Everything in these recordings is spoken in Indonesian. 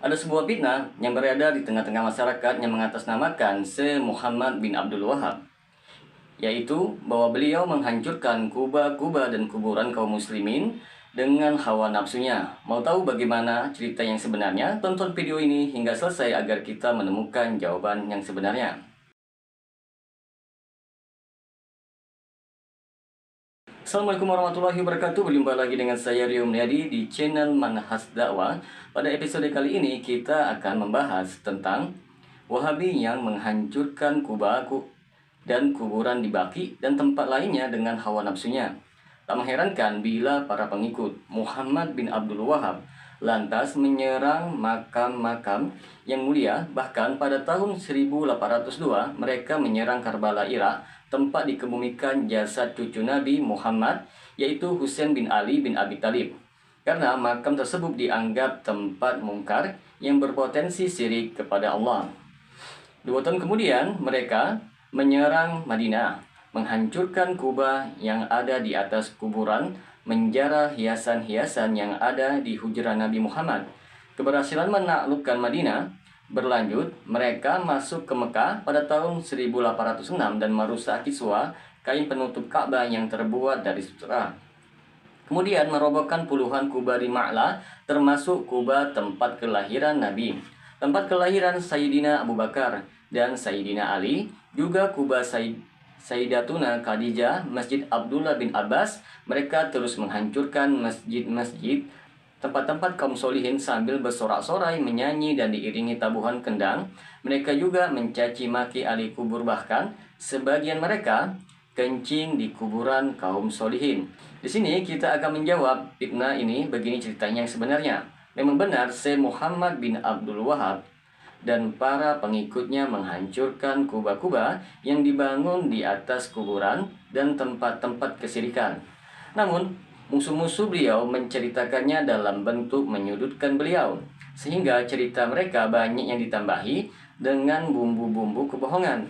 Ada sebuah fitnah yang beredar di tengah-tengah masyarakat yang mengatasnamakan Syekh Muhammad bin Abdul Wahab, yaitu bahwa beliau menghancurkan kubah-kubah dan kuburan kaum muslimin dengan hawa nafsunya. Mau tahu bagaimana cerita yang sebenarnya? Tonton video ini hingga selesai agar kita menemukan jawaban yang sebenarnya. Assalamualaikum warahmatullahi wabarakatuh. Berjumpa lagi dengan saya Rio Mulyadi di channel Manhaj Dakwah. Pada episode kali ini kita akan membahas tentang Wahabi yang menghancurkan kubah dan kuburan di Baqi dan tempat lainnya dengan hawa nafsunya. Tak mengherankan bila para pengikut Muhammad bin Abdul Wahab lantas menyerang makam-makam yang mulia. Bahkan pada tahun 1802 mereka menyerang Karbala, Irak, tempat dikebumikan jasad cucu Nabi Muhammad, yaitu Husain bin Ali bin Abi Thalib. Karena makam tersebut dianggap tempat mungkar yang berpotensi syirik kepada Allah. 2 tahun kemudian mereka menyerang Madinah, menghancurkan kubah yang ada di atas kuburan, menjara hiasan-hiasan yang ada di hujra Nabi Muhammad. Keberhasilan menaklukkan Madinah berlanjut, mereka masuk ke Mekah pada tahun 1806 dan merusak kiswa, kain penutup Ka'bah yang terbuat dari sutra. Kemudian merobohkan puluhan kubah di Ma'la, termasuk kubah tempat kelahiran Nabi, tempat kelahiran Sayyidina Abu Bakar dan Sayyidina Ali, juga kubah Sayyidatuna Khadijah, Masjid Abdullah bin Abbas. Mereka terus menghancurkan masjid-masjid, tempat-tempat kaum solihin sambil bersorak-sorai, menyanyi dan diiringi tabuhan kendang. Mereka juga mencaci maki ahli kubur, bahkan sebagian mereka kencing di kuburan kaum solihin. Di sini kita akan menjawab fitnah ini. Begini ceritanya yang sebenarnya. Memang benar Syekh Muhammad bin Abdul Wahab dan para pengikutnya menghancurkan kubah-kubah yang dibangun di atas kuburan dan tempat-tempat kesyirikan. Namun musuh-musuh beliau menceritakannya dalam bentuk menyudutkan beliau, sehingga cerita mereka banyak yang ditambahi dengan bumbu-bumbu kebohongan.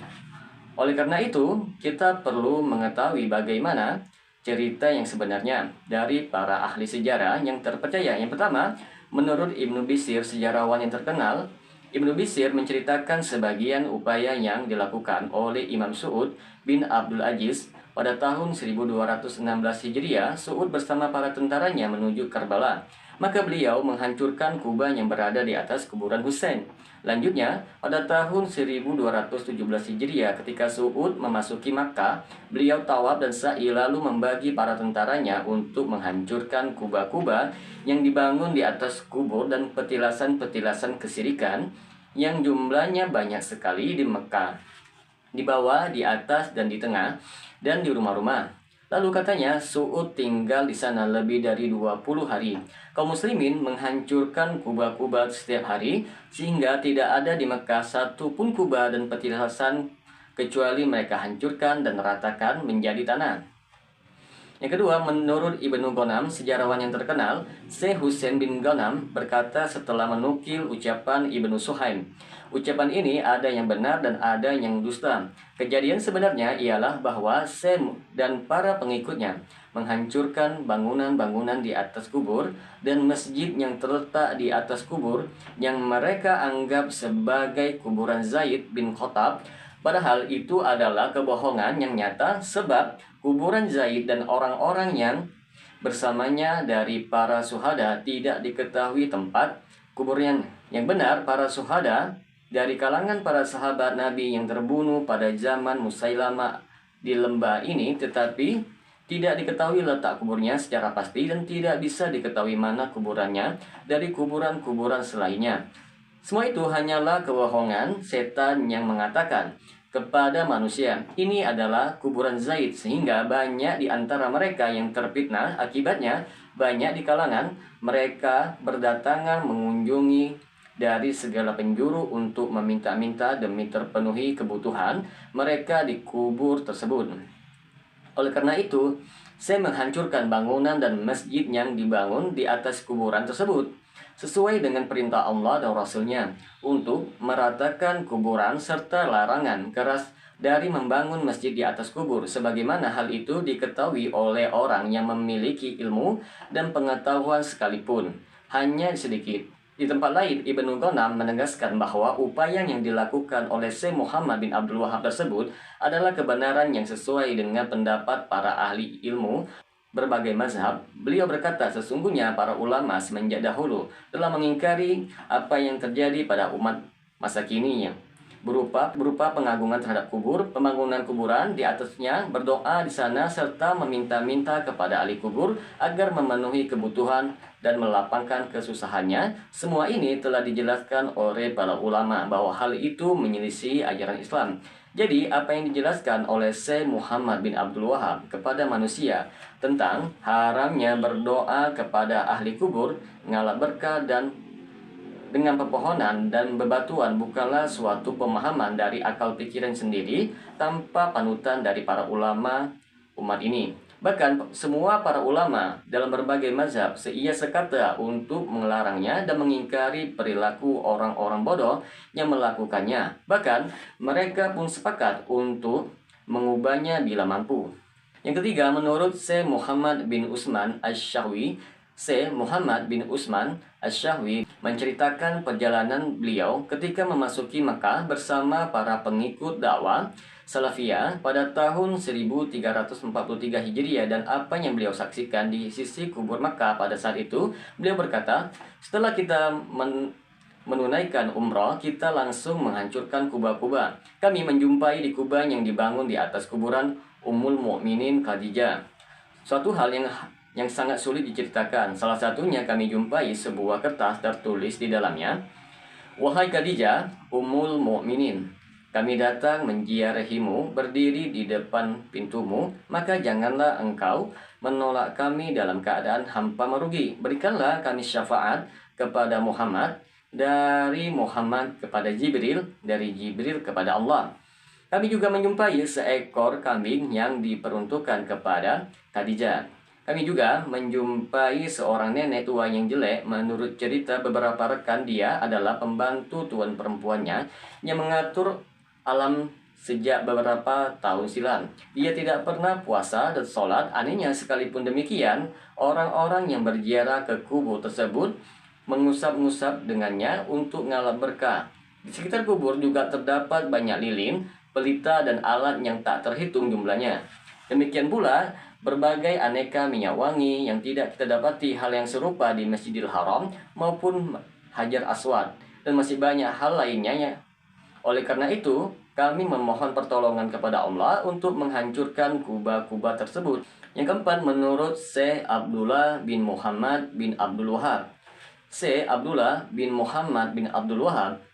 Oleh karena itu, kita perlu mengetahui bagaimana cerita yang sebenarnya dari para ahli sejarah yang terpercaya. Yang pertama, menurut Ibnu Bisir, sejarawan yang terkenal, Ibnu Bisir menceritakan sebagian upaya yang dilakukan oleh Imam Su'ud bin Abdul Aziz pada tahun 1216 Hijriah. Su'ud bersama para tentaranya menuju Karbala. Maka beliau menghancurkan kubah yang berada di atas kuburan Husain. Lanjutnya, pada tahun 1217 Hijriah ketika Su'ud memasuki Makkah, beliau tawaf dan sa'i lalu membagi para tentaranya untuk menghancurkan kubah-kubah yang dibangun di atas kubur dan petilasan-petilasan kesyirikan yang jumlahnya banyak sekali di Mekah, di bawah, di atas, dan di tengah, dan di rumah-rumah. Lalu katanya Su'ud tinggal di sana lebih dari 20 hari. Kaum muslimin menghancurkan kubah-kubah setiap hari, sehingga tidak ada di Mekah satu pun kubah dan petilasan kecuali mereka hancurkan dan ratakan menjadi tanah. Yang kedua, menurut Ibnu Ghanam, sejarawan yang terkenal, Syekh Husain bin Ghanam berkata setelah menukil ucapan Ibnu Suhaim. Ucapan ini ada yang benar dan ada yang dusta. Kejadian sebenarnya ialah bahwa Syekh dan para pengikutnya menghancurkan bangunan-bangunan di atas kubur dan masjid yang terletak di atas kubur yang mereka anggap sebagai kuburan Zaid bin Khattab. Padahal itu adalah kebohongan yang nyata, sebab kuburan Zaid dan orang-orang yang bersamanya dari para syuhada tidak diketahui tempat kuburnya. Yang benar, para syuhada dari kalangan para sahabat Nabi yang terbunuh pada zaman Musailamah di lembah ini, tetapi tidak diketahui letak kuburnya secara pasti dan tidak bisa diketahui mana kuburannya dari kuburan-kuburan selainnya. Semua itu hanyalah kebohongan setan yang mengatakan kepada manusia, ini adalah kuburan Zaid, sehingga banyak di antara mereka yang terfitnah. Akibatnya, banyak di kalangan mereka berdatangan mengunjungi dari segala penjuru untuk meminta-minta demi terpenuhi kebutuhan mereka di kubur tersebut. Oleh karena itu, saya menghancurkan bangunan dan masjid yang dibangun di atas kuburan tersebut, sesuai dengan perintah Allah dan Rasul-Nya untuk meratakan kuburan serta larangan keras dari membangun masjid di atas kubur, sebagaimana hal itu diketahui oleh orang yang memiliki ilmu dan pengetahuan sekalipun, hanya sedikit. Di tempat lain, Ibnu Ghanam menegaskan bahwa upaya yang dilakukan oleh Syekh Muhammad bin Abdul Wahab tersebut adalah kebenaran yang sesuai dengan pendapat para ahli ilmu berbagai mazhab. Beliau berkata, sesungguhnya para ulama semenjak dahulu telah mengingkari apa yang terjadi pada umat masa kini berupa pengagungan terhadap kubur, pembangunan kuburan di atasnya, berdoa di sana, serta meminta-minta kepada ahli kubur agar memenuhi kebutuhan dan melapangkan kesusahannya. Semua ini telah dijelaskan oleh para ulama bahwa hal itu menyelisih ajaran Islam. Jadi, apa yang dijelaskan oleh Syekh Muhammad bin Abdul Wahab kepada manusia tentang haramnya berdoa kepada ahli kubur, ngalap berkah dan dengan pepohonan dan bebatuan bukanlah suatu pemahaman dari akal pikiran sendiri tanpa panutan dari para ulama umat ini. Bahkan semua para ulama dalam berbagai mazhab seia sekata untuk melarangnya dan mengingkari perilaku orang-orang bodoh yang melakukannya. Bahkan mereka pun sepakat untuk mengubahnya bila mampu. Yang ketiga, menurut Syekh Muhammad bin Utsman Asy-Syahwi, Syekh Muhammad bin Utsman Asy-Syahwi menceritakan perjalanan beliau ketika memasuki Mekah bersama para pengikut dakwah Salafiyah pada tahun 1343 Hijriah dan apa yang beliau saksikan di sisi kubur Mekah pada saat itu. Beliau berkata, setelah kita menunaikan umrah, kita langsung menghancurkan kubah-kubah. Kami menjumpai di kubah yang dibangun di atas kuburan Ummul Mukminin Khadijah. Suatu hal yang sangat sulit diceritakan. Salah satunya kami jumpai sebuah kertas tertulis di dalamnya, "Wahai Khadijah, Ummul Mukminin, kami datang menziarahimu, berdiri di depan pintumu, maka janganlah engkau menolak kami dalam keadaan hampa merugi. Berikanlah kami syafaat kepada Muhammad, dari Muhammad kepada Jibril, dari Jibril kepada Allah." Kami juga menjumpai seekor kambing yang diperuntukkan kepada Khadijah. Kami juga menjumpai seorang nenek tua yang jelek. Menurut cerita beberapa rekan, dia adalah pembantu tuan perempuannya yang mengatur alam sejak beberapa tahun silam. Dia tidak pernah puasa dan sholat. Anehnya, sekalipun demikian, orang-orang yang berziarah ke kubur tersebut mengusap-ngusap dengannya untuk ngalap berkah. Di sekitar kubur juga terdapat banyak lilin, pelita, dan alat yang tak terhitung jumlahnya. Demikian pula berbagai aneka minyak wangi yang tidak kita dapati hal yang serupa di Masjidil Haram maupun Hajar Aswad, dan masih banyak hal lainnya. Oleh karena itu, kami memohon pertolongan kepada Allah untuk menghancurkan kubah-kubah tersebut. Yang keempat, menurut Syekh Abdullah bin Muhammad bin Abdul Wahab, Syekh Abdullah bin Muhammad bin Abdul Wahab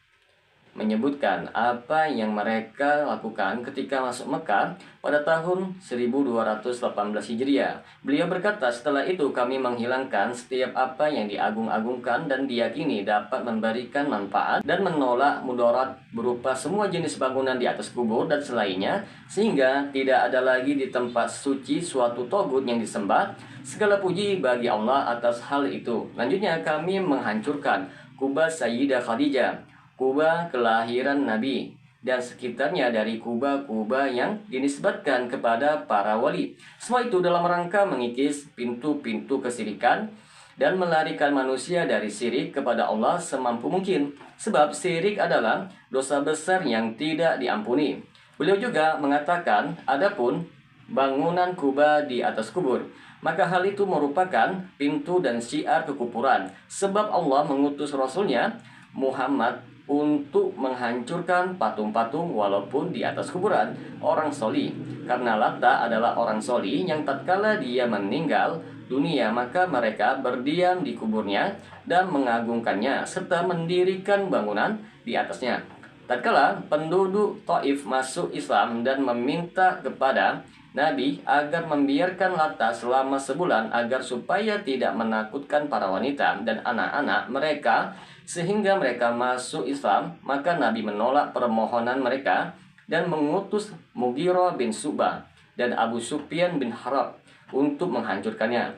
menyebutkan apa yang mereka lakukan ketika masuk Mekah pada tahun 1218 Hijriah. Beliau berkata, setelah itu kami menghilangkan setiap apa yang diagung-agungkan dan diyakini dapat memberikan manfaat dan menolak mudarat berupa semua jenis bangunan di atas kubur dan selainnya, sehingga tidak ada lagi di tempat suci suatu togut yang disembah. Segala puji bagi Allah atas hal itu. Lanjutnya kami menghancurkan kubah Sayyidah Khadijah, kubah kelahiran Nabi, dan sekitarnya dari kubah-kubah yang dinisbatkan kepada para wali. Semua itu dalam rangka mengikis pintu-pintu kesirikan dan melarikan manusia dari syirik kepada Allah semampu mungkin. Sebab syirik adalah dosa besar yang tidak diampuni. Beliau juga mengatakan, adapun bangunan kubah di atas kubur, maka hal itu merupakan pintu dan syiar kekufuran. Sebab Allah mengutus Rasulnya Muhammad untuk menghancurkan patung-patung walaupun di atas kuburan orang soli. Karena Latta adalah orang soli yang tatkala dia meninggal dunia, maka mereka berdiam di kuburnya dan mengagungkannya serta mendirikan bangunan di atasnya. Tatkala penduduk Taif masuk Islam dan meminta kepada Nabi agar membiarkan Latta selama sebulan agar supaya tidak menakutkan para wanita dan anak-anak mereka sehingga mereka masuk Islam, maka Nabi menolak permohonan mereka dan mengutus Mughirah bin Syu'bah dan Abu Sufyan bin Harb untuk menghancurkannya.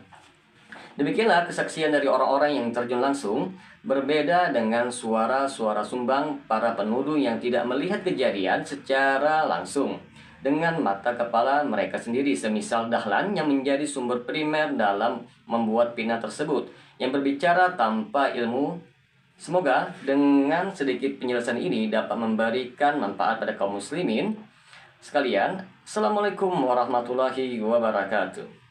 Demikianlah kesaksian dari orang-orang yang terjun langsung, berbeda dengan suara-suara sumbang para penuduh yang tidak melihat kejadian secara langsung dengan mata kepala mereka sendiri, semisal Dahlan yang menjadi sumber primer dalam membuat pina tersebut, yang berbicara tanpa ilmu Semoga dengan sedikit penjelasan ini dapat memberikan manfaat pada kaum muslimin sekalian. Assalamualaikum warahmatullahi wabarakatuh.